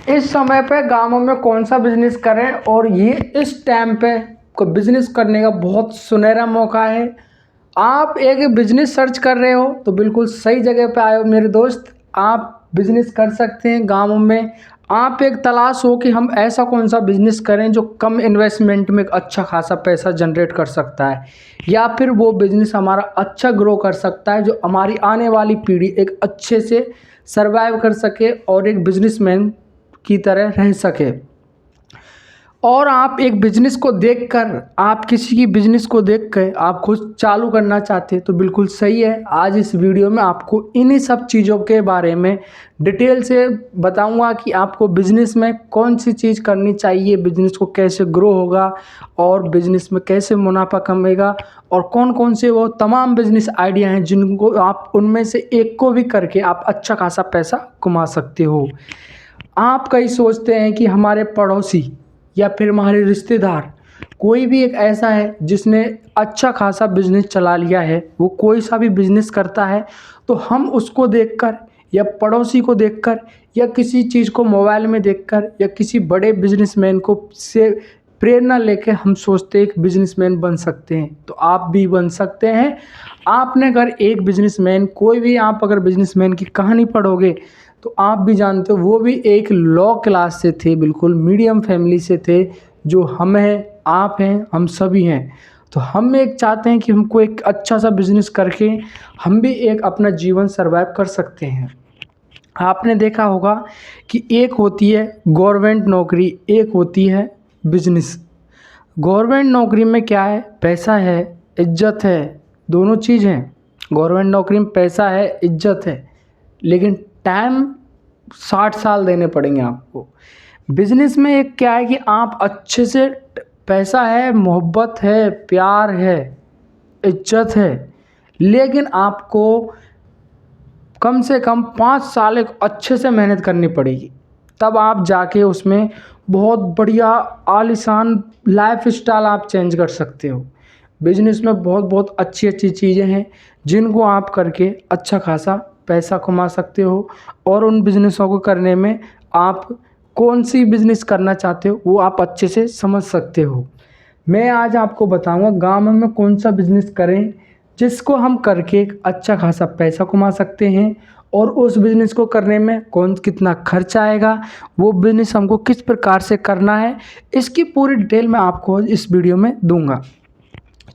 इस समय पे गाँवों में कौन सा बिजनेस करें, और ये इस टाइम पे को बिजनेस करने का बहुत सुनहरा मौका है। आप एक बिजनेस सर्च कर रहे हो तो बिल्कुल सही जगह पे आए हो मेरे दोस्त। आप बिजनेस कर सकते हैं गाँवों में। आप एक तलाश हो कि हम ऐसा कौन सा बिजनेस करें जो कम इन्वेस्टमेंट में एक अच्छा खासा पैसा जनरेट कर सकता है, या फिर वो बिजनेस हमारा अच्छा ग्रो कर सकता है जो हमारी आने वाली पीढ़ी एक अच्छे से सर्वाइव कर सके और एक बिजनेसमैन की तरह रह सके। और आप एक बिजनेस को देखकर, आप किसी की बिजनेस को देख कर आप खुद चालू करना चाहते हैं तो बिल्कुल सही है। आज इस वीडियो में आपको इन्हीं सब चीज़ों के बारे में डिटेल से बताऊंगा कि आपको बिजनेस में कौन सी चीज़ करनी चाहिए, बिजनेस को कैसे ग्रो होगा और बिजनेस में कैसे मुनाफा कमेगा, और कौन कौन से वो तमाम बिजनेस आइडिया हैं जिनको आप उनमें से एक को भी करके आप अच्छा खासा पैसा कमा सकते हो। आप कई सोचते हैं कि हमारे पड़ोसी या फिर हमारे रिश्तेदार कोई भी एक ऐसा है जिसने अच्छा खासा बिजनेस चला लिया है, वो कोई सा भी बिजनेस करता है तो हम उसको देखकर या पड़ोसी को देखकर या किसी चीज़ को मोबाइल में देखकर या किसी बड़े बिजनेसमैन को से प्रेरणा लेके हम सोचते हैं कि बिजनेसमैन बन सकते हैं। तो आप भी बन सकते हैं। आपने अगर एक बिजनेसमैन, कोई भी आप अगर बिजनेसमैन की कहानी पढ़ोगे तो आप भी जानते हो वो भी एक लो क्लास से थे, बिल्कुल मीडियम फैमिली से थे, जो हम हैं, आप हैं, हम सभी हैं। तो हम एक चाहते हैं कि हमको एक अच्छा सा बिजनेस करके हम भी एक अपना जीवन सर्वाइव कर सकते हैं। आपने देखा होगा कि एक होती है गवर्नमेंट नौकरी, एक होती है बिजनेस। गवर्नमेंट नौकरी में क्या है, पैसा है, इज्जत है, दोनों चीज़ हैं। गवर्नमेंट नौकरी में पैसा है, इज्जत है, लेकिन टाइम 60 साल देने पड़ेंगे आपको। बिजनेस में एक क्या है कि आप अच्छे से, पैसा है, मोहब्बत है, प्यार है, इज्जत है, लेकिन आपको कम से कम 5 साल एक अच्छे से मेहनत करनी पड़ेगी, तब आप जाके उसमें बहुत बढ़िया आलीशान लाइफ स्टाइल आप चेंज कर सकते हो। बिजनेस में बहुत बहुत अच्छी अच्छी चीज़ें हैं जिनको आप करके अच्छा खासा पैसा कमा सकते हो, और उन बिजनेसों को करने में आप कौन सी बिजनेस करना चाहते हो वो आप अच्छे से समझ सकते हो। मैं आज आपको बताऊंगा गाँव में कौन सा बिजनेस करें जिसको हम करके एक अच्छा खासा पैसा कमा सकते हैं, और उस बिज़नेस को करने में कौन कितना खर्च आएगा, वो बिज़नेस हमको किस प्रकार से करना है, इसकी पूरी डिटेल मैं आपको इस वीडियो में दूंगा।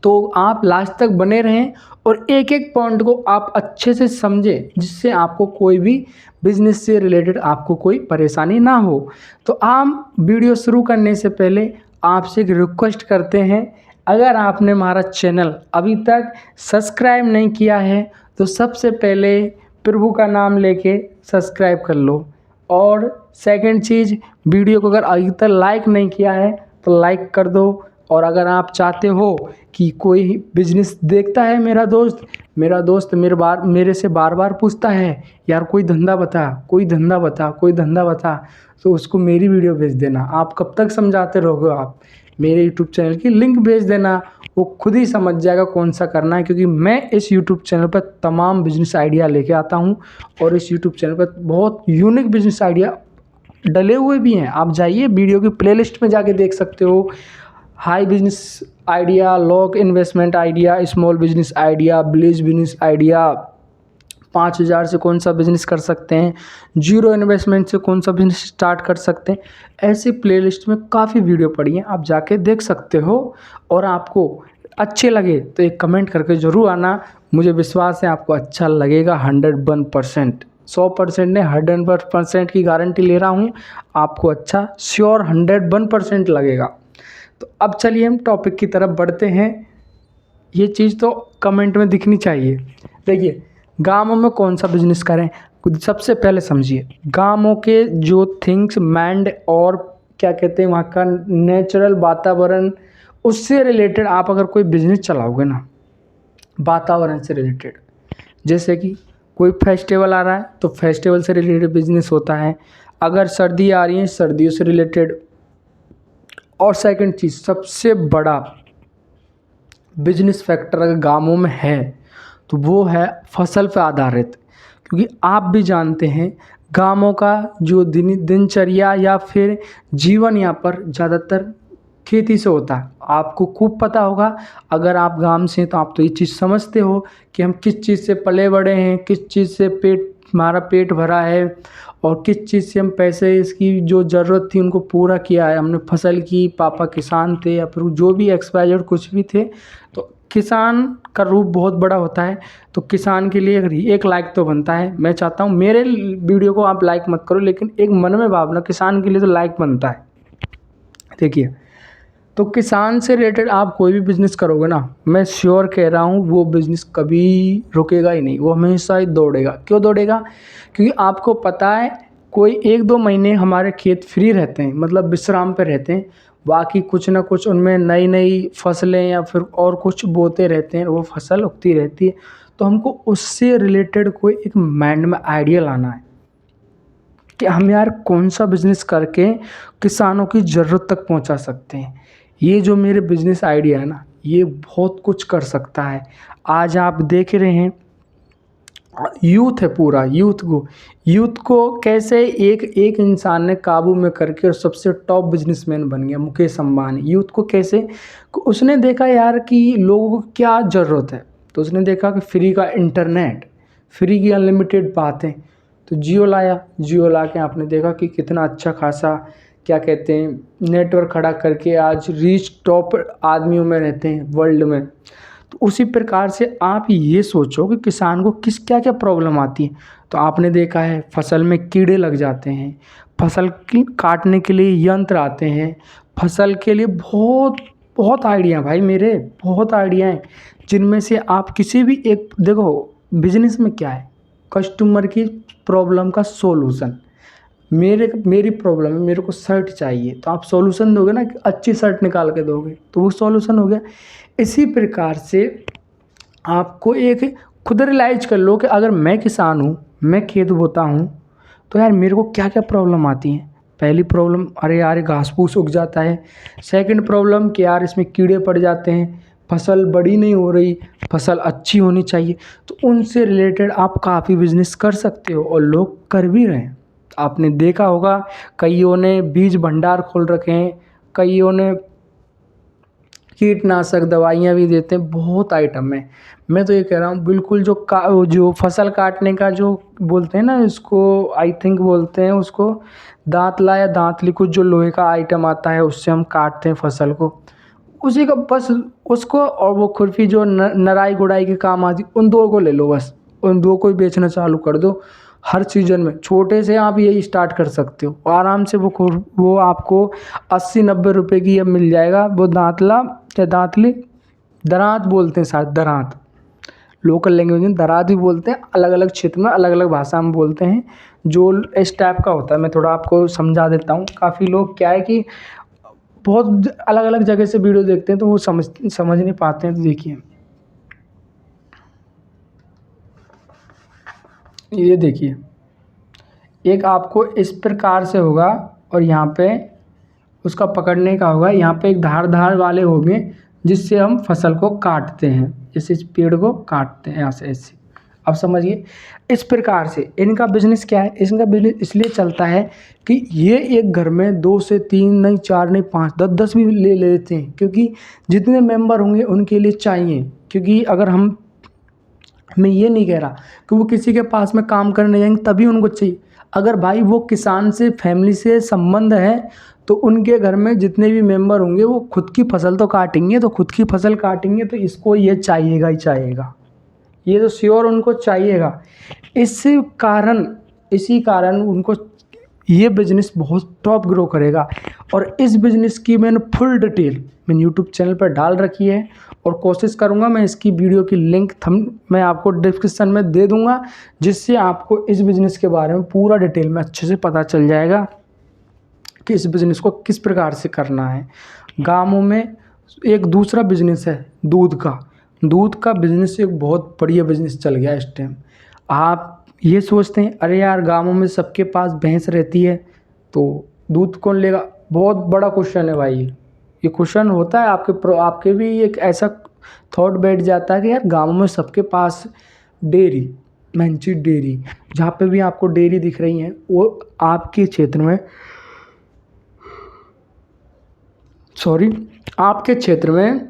तो आप लास्ट तक बने रहें और एक एक पॉइंट को आप अच्छे से समझें, जिससे आपको कोई भी बिजनेस से रिलेटेड आपको कोई परेशानी ना हो। तो हम वीडियो शुरू करने से पहले आपसे एक रिक्वेस्ट करते हैं, अगर आपने हमारा चैनल अभी तक सब्सक्राइब नहीं किया है तो सबसे पहले प्रभु का नाम लेके सब्सक्राइब कर लो, और सेकंड चीज़, वीडियो को अगर अभी तक लाइक नहीं किया है तो लाइक कर दो। और अगर आप चाहते हो कि कोई बिजनेस देखता है मेरा दोस्त मेरे से बार बार पूछता है यार कोई धंधा बता, कोई धंधा बता, कोई धंधा बता, तो उसको मेरी वीडियो भेज देना। आप कब तक समझाते रहोगे, आप मेरे यूट्यूब चैनल की लिंक भेज देना, वो खुद ही समझ जाएगा कौन सा करना है। क्योंकि मैं इस यूट्यूब चैनल पर तमाम बिजनेस आइडिया लेके आता हूँ, और इस यूट्यूब चैनल पर बहुत यूनिक बिजनेस आइडिया डले हुए भी हैं। आप जाइए वीडियो की प्लेलिस्ट में जाके देख सकते हो। High business idea, lock investment idea, small business idea, village business idea, 5,000 से कौन सा बिजनेस कर सकते हैं, जीरो इन्वेस्टमेंट से कौन सा बिजनेस स्टार्ट कर सकते हैं, ऐसी प्लेलिस्ट में काफ़ी वीडियो पड़ी हैं, आप जाके देख सकते हो। और आपको अच्छे लगे तो एक कमेंट करके ज़रूर आना, मुझे विश्वास है आपको अच्छा लगेगा। 101%, 100% ने 100% की गारंटी ले रहा हूँ, आपको अच्छा श्योर 101% लगेगा। तो अब चलिए हम टॉपिक की तरफ बढ़ते हैं। ये चीज़ तो कमेंट में दिखनी चाहिए। देखिए, गाँवों में कौन सा बिजनेस करें, सबसे पहले समझिए गाँवों के जो थिंग्स, माइंड और क्या कहते हैं वहाँ का नेचुरल वातावरण, उससे रिलेटेड आप अगर कोई बिजनेस चलाओगे ना, वातावरण से रिलेटेड, जैसे कि कोई फेस्टिवल आ रहा है तो फेस्टिवल से रिलेटेड बिजनेस होता है, अगर सर्दी आ रही है सर्दियों से रिलेटेड। और सेकंड चीज़, सबसे बड़ा बिजनेस फैक्टर अगर गाँवों में है तो वो है फसल पे आधारित। क्योंकि आप भी जानते हैं गाँवों का जो दिनचर्या या फिर जीवन यहाँ पर ज़्यादातर खेती से होता है। आपको खूब पता होगा, अगर आप गाँव से हैं तो आप तो ये चीज़ समझते हो कि हम किस चीज़ से पले बड़े हैं, किस चीज़ से हमारा पेट भरा है और किस चीज़ से हम पैसे इसकी जो ज़रूरत थी उनको पूरा किया है। हमने फसल की, पापा किसान थे या फिर जो भी XYZ कुछ भी थे, तो किसान का रूप बहुत बड़ा होता है। तो किसान के लिए अगर एक लाइक तो बनता है। मैं चाहता हूँ मेरे वीडियो को आप लाइक मत करो, लेकिन एक मन में भावना, किसान के लिए तो लाइक बनता है। देखिए, तो किसान से रिलेटेड आप कोई भी बिज़नेस करोगे ना, मैं श्योर कह रहा हूँ वो बिज़नेस कभी रुकेगा ही नहीं, वो हमेशा ही दौड़ेगा। क्यों दौड़ेगा? क्योंकि आपको पता है कोई 1-2 महीने हमारे खेत फ्री रहते हैं, मतलब विश्राम पे रहते हैं, बाकी कुछ ना कुछ उनमें नई नई फसलें या फिर और कुछ बोते रहते हैं, वो फसल उगती रहती है। तो हमको उससे रिलेटेड कोई एक माइंड में आइडिया लाना है कि हम यार कौन सा बिज़नेस करके किसानों की ज़रूरत तक पहुंचा सकते हैं। ये जो मेरे बिज़नेस आइडिया है ना, ये बहुत कुछ कर सकता है। आज आप देख रहे हैं यूथ है, पूरा यूथ को कैसे एक एक इंसान ने काबू में करके और सबसे टॉप बिजनेसमैन बन गया, मुकेश अंबानी। यूथ को कैसे, उसने देखा यार कि लोगों को क्या ज़रूरत है, तो उसने देखा कि फ्री का इंटरनेट, फ्री की अनलिमिटेड बातें, तो जियो लाया। जियो ला के आपने देखा कि कितना अच्छा खासा क्या कहते हैं नेटवर्क खड़ा करके आज रीच टॉप आदमियों में रहते हैं वर्ल्ड में। तो उसी प्रकार से आप ये सोचो कि किसान को किस क्या क्या प्रॉब्लम आती है। तो आपने देखा है फसल में कीड़े लग जाते हैं, फसल की काटने के लिए यंत्र आते हैं, फसल के लिए बहुत बहुत आइडिया भाई मेरे, बहुत आइडिया हैं, जिनमें से आप किसी भी एक देखो। बिजनेस में क्या है, कस्टमर की प्रॉब्लम का सॉल्यूशन। मेरी प्रॉब्लम है, मेरे को शर्ट चाहिए, तो आप सॉल्यूशन दोगे ना, अच्छी शर्ट निकाल के दोगे, तो वो सॉल्यूशन हो गया। इसी प्रकार से आपको एक खुद रियलाइज कर लो कि अगर मैं किसान हूँ, मैं खेत बोता हूँ, तो यार मेरे को क्या क्या प्रॉब्लम आती हैं। पहली प्रॉब्लम, अरे यार घास फूस उग जाता है। सेकंड प्रॉब्लम कि यार इसमें कीड़े पड़ जाते हैं, फसल बड़ी नहीं हो रही, फसल अच्छी होनी चाहिए। तो उनसे रिलेटेड आप काफ़ी बिजनेस कर सकते हो और लोग कर भी रहे हैं। आपने देखा होगा कईयों ने बीज भंडार खोल रखे हैं, कईयों ने कीटनाशक दवाइयाँ भी देते हैं, बहुत आइटम है। मैं तो ये कह रहा हूँ बिल्कुल जो फसल काटने का जो बोलते हैं ना, इसको आई थिंक बोलते हैं उसको दांतला या दांतली, कुछ जो लोहे का आइटम आता है उससे हम काटते हैं फसल को, उसी का बस उसको, और वो खुरपी जो नराई गुड़ाई के काम आती, उन दो को ले लो, बस उन दो को ही बेचना चालू कर दो। हर सीजन में छोटे से आप यही स्टार्ट कर सकते हो आराम से। वो आपको 80-90 रुपए की अब मिल जाएगा। वो दांतला या दांतली, दरांत बोलते हैं शायद, दरांत लोकल लैंग्वेज में दरांत भी बोलते हैं, अलग अलग क्षेत्र में अलग अलग भाषा में बोलते हैं। जो इस टाइप का होता है, मैं थोड़ा आपको समझा देता हूँ। काफ़ी लोग क्या है कि बहुत अलग अलग जगह से वीडियो देखते हैं तो वो समझ नहीं पाते हैं। तो देखिए, ये देखिए, एक आपको इस प्रकार से होगा और यहाँ पे उसका पकड़ने का होगा, यहाँ पे एक धार वाले होंगे जिससे हम फसल को काटते हैं, इस पेड़ को काटते हैं यहाँ से ऐसे। अब समझिए, इस प्रकार से इनका बिजनेस क्या है, इनका बिजनेस इसलिए चलता है कि ये एक घर में 2 से 3 नहीं, 4 नहीं, 5, 10 भी ले लेते हैं, क्योंकि जितने मेंबर होंगे उनके लिए चाहिए। क्योंकि अगर मैं ये नहीं कह रहा कि वो किसी के पास में काम करने जाएंगे तभी उनको चाहिए। अगर भाई वो किसान से फैमिली से संबंध है तो उनके घर में जितने भी मेंबर होंगे वो खुद की फसल तो काटेंगे, तो खुद की फसल काटेंगे तो इसको ये चाहिएगा ही चाहिएगा, ये तो श्योर उनको चाहिएगा। इसी कारण उनको ये बिज़नेस बहुत टॉप ग्रो करेगा। और इस बिज़नेस की मैंने फुल डिटेल मैंने यूट्यूब चैनल पर डाल रखी है और कोशिश करूँगा मैं इसकी वीडियो की लिंक मैं आपको डिस्क्रिप्शन में दे दूँगा, जिससे आपको इस बिज़नेस के बारे में पूरा डिटेल में अच्छे से पता चल जाएगा कि इस बिज़नेस को किस प्रकार से करना है। गाँवों में एक दूसरा बिज़नेस है दूध का बिज़नेस, एक बहुत बढ़िया बिज़नेस चल गया इस टाइम। आप ये सोचते हैं अरे यार गाँवों में सबके पास भैंस रहती है तो दूध कौन लेगा, बहुत बड़ा क्वेश्चन है भाई। ये क्वेश्चन होता है आपके भी एक ऐसा थॉट बैठ जाता है कि यार गाँवों में सबके पास डेयरी, मेन चीज़ डेयरी, जहाँ पे भी आपको डेयरी दिख रही हैं वो आपके क्षेत्र में, आपके क्षेत्र में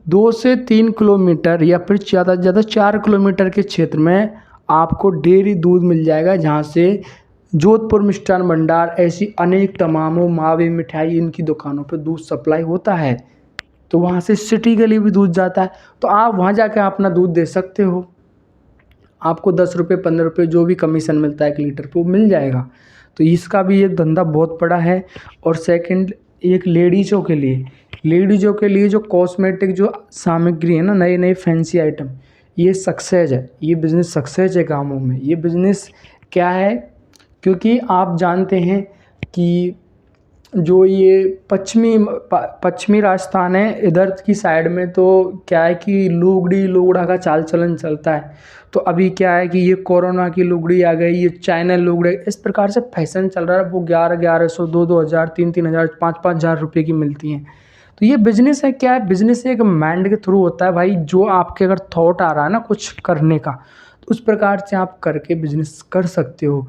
2 से 3 किलोमीटर या फिर ज़्यादा से ज़्यादा 4 किलोमीटर के क्षेत्र में आपको डेयरी दूध मिल जाएगा, जहाँ से जोधपुर मिष्ठान भंडार ऐसी अनेक तमामों मावे मिठाई इनकी दुकानों पे दूध सप्लाई होता है। तो वहाँ से सिटी के लिए भी दूध जाता है, तो आप वहाँ जाकर अपना दूध दे सकते हो। आपको 10 रुपये 15 रुपये जो भी कमीशन मिलता है 1 लीटर पे वो मिल जाएगा। तो इसका भी एक धंधा बहुत बड़ा है। और सेकंड, एक लेडीज़ों के लिए जो कॉस्मेटिक जो सामग्री है ना, नए नए फैंसी आइटम, ये सक्सेस है, ये बिज़नेस सक्सेस है गाँवों में। ये बिज़नेस क्या है, क्योंकि आप जानते हैं कि जो ये पश्चिमी राजस्थान है, इधर की साइड में तो क्या है कि लुगड़ी लुगड़ा का चाल चलन चलता है। तो अभी क्या है कि ये कोरोना की लुगड़ी आ गई, ये चाइना लुगड़ी, इस प्रकार से फैशन चल रहा है। वो 1100 2 हज़ार 3 हज़ार 5 हज़ार रुपये की मिलती हैं। तो ये बिज़नेस है, क्या है, बिज़नेस एक माइंड के थ्रू होता है भाई। जो आपके अगर थॉट आ रहा है ना कुछ करने का, तो उस प्रकार से आप करके बिज़नेस कर सकते हो।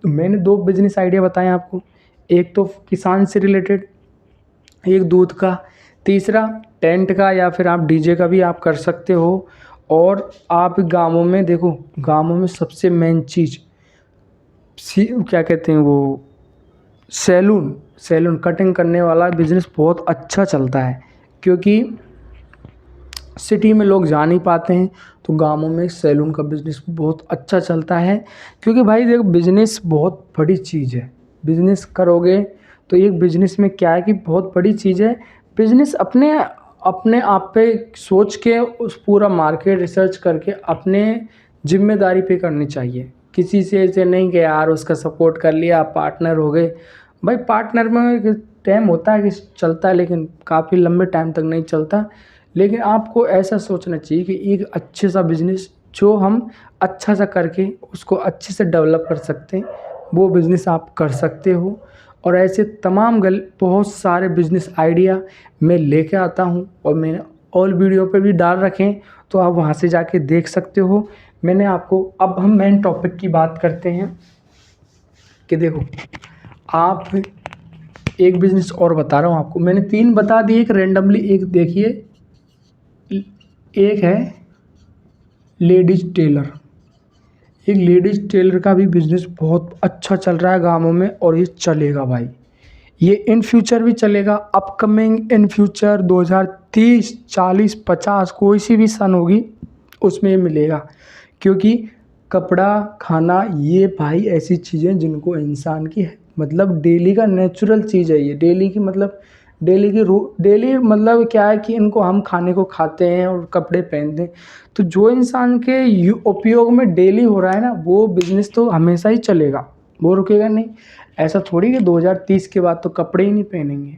तो मैंने 2 बिज़नेस आइडिया बताए आपको, एक तो किसान से रिलेटेड, एक दूध का, तीसरा टेंट का या फिर आप डीजे का भी आप कर सकते हो। और आप गाँवों में देखो, गाँवों में सबसे मेन चीज़ क्या कहते हैं वो, सैलून कटिंग करने वाला बिज़नेस बहुत अच्छा चलता है। क्योंकि सिटी में लोग जा नहीं पाते हैं, तो गाँवों में सैलून का बिज़नेस बहुत अच्छा चलता है। क्योंकि भाई देखो, बिज़नेस बहुत बड़ी चीज़ है। बिज़नेस करोगे तो एक बिज़नेस में क्या है कि बहुत बड़ी चीज़ है। बिज़नेस अपने अपने आप पे सोच के उस पूरा मार्केट रिसर्च करके अपने जिम्मेदारी पे करनी चाहिए। किसी से ऐसे नहीं कि यार उसका सपोर्ट कर लिया, पार्टनर हो गए। भाई पार्टनर में एक टाइम होता है कि चलता है, लेकिन काफ़ी लंबे टाइम तक नहीं चलता। लेकिन आपको ऐसा सोचना चाहिए कि एक अच्छे सा बिज़नेस जो हम अच्छा सा करके उसको अच्छे से डेवलप कर सकते हैं, वो बिज़नेस आप कर सकते हो। और ऐसे तमाम बहुत सारे बिज़नेस आइडिया मैं लेके आता हूँ, और मैंने ऑल वीडियो पे भी डाल रखे हैं, तो आप वहाँ से जाके देख सकते हो। मैंने आपको, अब हम मेन टॉपिक की बात करते हैं कि देखो, आप एक बिज़नेस और बता रहा हूँ आपको। मैंने 3 बता दिए, एक रेंडमली, एक देखिए, एक है लेडीज़ टेलर। एक लेडीज़ टेलर का भी बिज़नेस बहुत अच्छा चल रहा है गाँवों में, और ये चलेगा भाई। ये इन फ्यूचर भी चलेगा, अपकमिंग इन फ्यूचर 2030 40 50 कोई सी भी सन होगी उसमें ये मिलेगा। क्योंकि कपड़ा, खाना, ये भाई ऐसी चीज़ें जिनको इंसान की मतलब डेली का नेचुरल चीज़ है। ये डेली की मतलब डेली मतलब क्या है कि इनको हम खाने को खाते हैं और कपड़े पहनते हैं। तो जो इंसान के उपयोग में डेली हो रहा है ना, वो बिज़नेस तो हमेशा ही चलेगा, वो रुकेगा नहीं। ऐसा थोड़ी कि 2030 के बाद तो कपड़े ही नहीं पहनेंगे।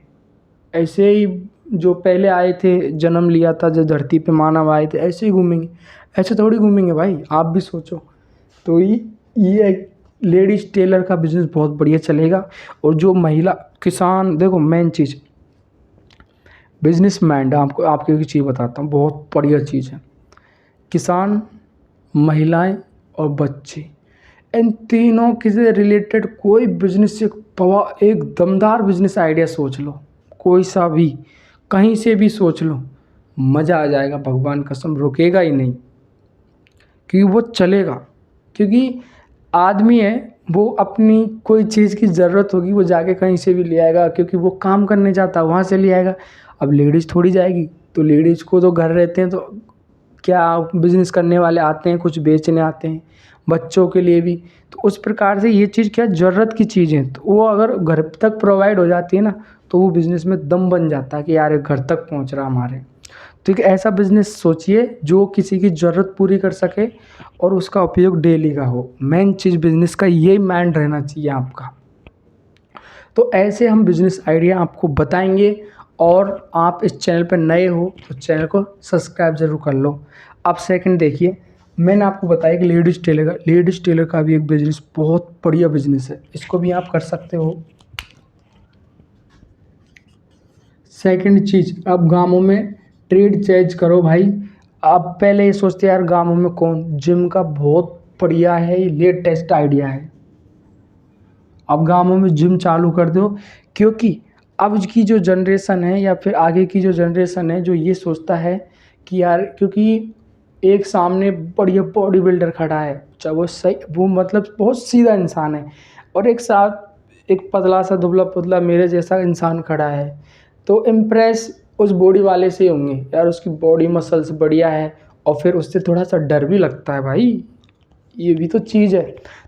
ऐसे ही जो पहले आए थे, जन्म लिया था, जो धरती पे मानव आए थे, ऐसे ही घूमेंगे। ऐसे थोड़ी घूमेंगे भाई, आप भी सोचो। तो ये लेडीज़ टेलर का बिज़नेस बहुत बढ़िया चलेगा। और जो महिला किसान, देखो मेन चीज़ बिजनेस माइंड, आपको आपको एक चीज़ बताता हूँ, बहुत बढ़िया चीज़ है। किसान, महिलाएं और बच्चे, इन तीनों के से रिलेटेड कोई बिजनेस, एक दमदार बिजनेस आइडिया सोच लो, कोई सा भी, कहीं से भी सोच लो, मज़ा आ जाएगा, भगवान कसम, रुकेगा ही नहीं। क्योंकि वो चलेगा। क्योंकि आदमी है, वो अपनी कोई चीज़ की ज़रूरत होगी, वो जाके कहीं से भी ले आएगा, क्योंकि वो काम करने जाता है, वहाँ से ले आएगा। अब लेडीज़ थोड़ी जाएगी, तो लेडीज़ को तो घर रहते हैं, तो क्या बिज़नेस करने वाले आते हैं, कुछ बेचने आते हैं, बच्चों के लिए भी। तो उस प्रकार से ये चीज़ क्या ज़रूरत की चीज़ है, तो वो अगर घर तक प्रोवाइड हो जाती है ना, तो वो बिज़नेस में दम बन जाता है कि यार घर तक पहुँच रहा हमारे। तो एक ऐसा बिज़नेस सोचिए जो किसी की ज़रूरत पूरी कर सके और उसका उपयोग डेली का हो। मेन चीज़ बिज़नेस का यही माइंड रहना चाहिए आपका। तो ऐसे हम बिज़नेस आइडिया आपको बताएंगे। और आप इस चैनल पर नए हो तो चैनल को सब्सक्राइब ज़रूर कर लो। अब सेकंड देखिए, मैंने आपको बताया कि लेडीज़ टेलर का भी एक बिज़नेस बहुत बढ़िया बिज़नेस है, इसको भी आप कर सकते हो। सेकंड चीज़, अब गाँवों में ट्रेड चेंज करो भाई। आप पहले ये सोचते यार गाँवों में कौन, जिम का बहुत बढ़िया है, ये लेटेस्ट आइडिया है। अब गाँवों में जिम चालू कर दो, क्योंकि अब की जो जनरेशन है या फिर आगे की जो जनरेशन है जो ये सोचता है कि यार, क्योंकि एक सामने बढ़िया बॉडी बिल्डर खड़ा है, चाहे वो सही, वो मतलब बहुत सीधा इंसान है, और एक साथ एक पतला सा दुबला पुतला मेरे जैसा इंसान खड़ा है, तो इम्प्रेस उस बॉडी वाले से होंगे यार, उसकी बॉडी मसल्स बढ़िया है, और फिर उससे थोड़ा सा डर भी लगता है भाई, ये भी तो चीज़ है।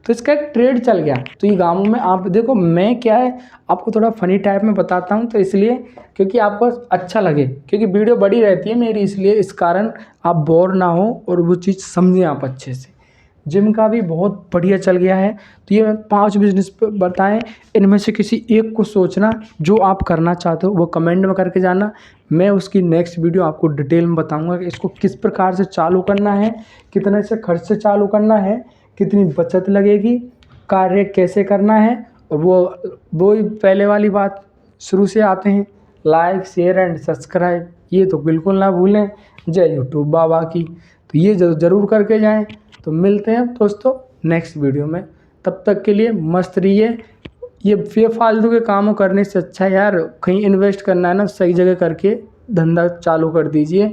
तो इसका एक ट्रेड चल गया। तो ये गाँवों में आप देखो, मैं क्या है आपको थोड़ा फनी टाइप में बताता हूँ, तो इसलिए क्योंकि आपको अच्छा लगे, क्योंकि वीडियो बड़ी रहती है मेरी, इसलिए इस कारण आप बोर ना हो और वो चीज़ समझें आप अच्छे से। जिम का भी बहुत बढ़िया चल गया है। तो ये 5 बिजनेस बताएं, इनमें से किसी एक को सोचना जो आप करना चाहते हो, वो कमेंट में करके जाना। मैं उसकी नेक्स्ट वीडियो आपको डिटेल में बताऊंगा कि इसको किस प्रकार से चालू करना है, कितने से खर्च से चालू करना है, कितनी बचत लगेगी, कार्य कैसे करना है। और वो पहले वाली बात शुरू से आते हैं, लाइक शेयर एंड सब्सक्राइब, ये तो बिल्कुल ना भूलें। जय यूट्यूब बाबा की। तो ये ज़रूर करके जाएं। तो मिलते हैं दोस्तों नेक्स्ट वीडियो में, तब तक के लिए मस्त रहिए। ये बेफालतू के कामों करने से अच्छा है यार, कहीं इन्वेस्ट करना है ना, सही जगह करके धंधा चालू कर दीजिए,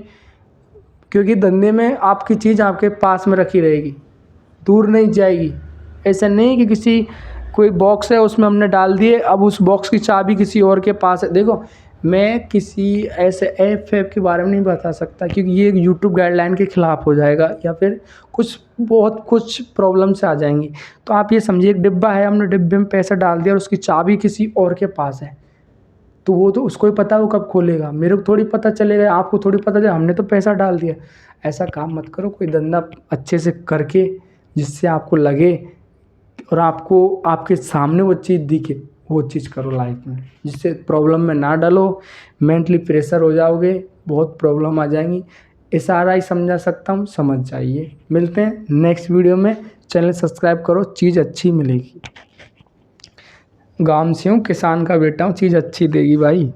क्योंकि धंधे में आपकी चीज़ आपके पास में रखी रहेगी, दूर नहीं जाएगी। ऐसा नहीं कि किसी कोई बॉक्स है उसमें हमने डाल दिए, अब उस बॉक्स की चाबी किसी और के पास है। देखो, मैं किसी ऐसे ऐप के बारे में नहीं बता सकता, क्योंकि ये यूट्यूब गाइडलाइन के ख़िलाफ़ हो जाएगा, या फिर बहुत कुछ प्रॉब्लम्स आ जाएंगी। तो आप ये समझिए, एक डिब्बा है, हमने डिब्बे में पैसा डाल दिया और उसकी चाबी किसी और के पास है, तो वो तो उसको ही पता है वो कब खोलेगा, मेरे को थोड़ी पता चलेगा, आपको थोड़ी पता चलेगा, हमने तो पैसा डाल दिया। ऐसा काम मत करो, कोई धंधा अच्छे से करके जिससे आपको लगे और आपको आपके सामने वो चीज़ दिखे, वो चीज़ करो लाइफ में, जिससे प्रॉब्लम में ना डलो, मेंटली प्रेशर हो जाओगे, बहुत प्रॉब्लम आ जाएंगी। इशारा ही समझा सकता हूँ, समझ जाइए। मिलते हैं नेक्स्ट वीडियो में, चैनल सब्सक्राइब करो, चीज़ अच्छी मिलेगी। गाँव से हूँ, किसान का बेटा हूँ, चीज़ अच्छी देगी भाई।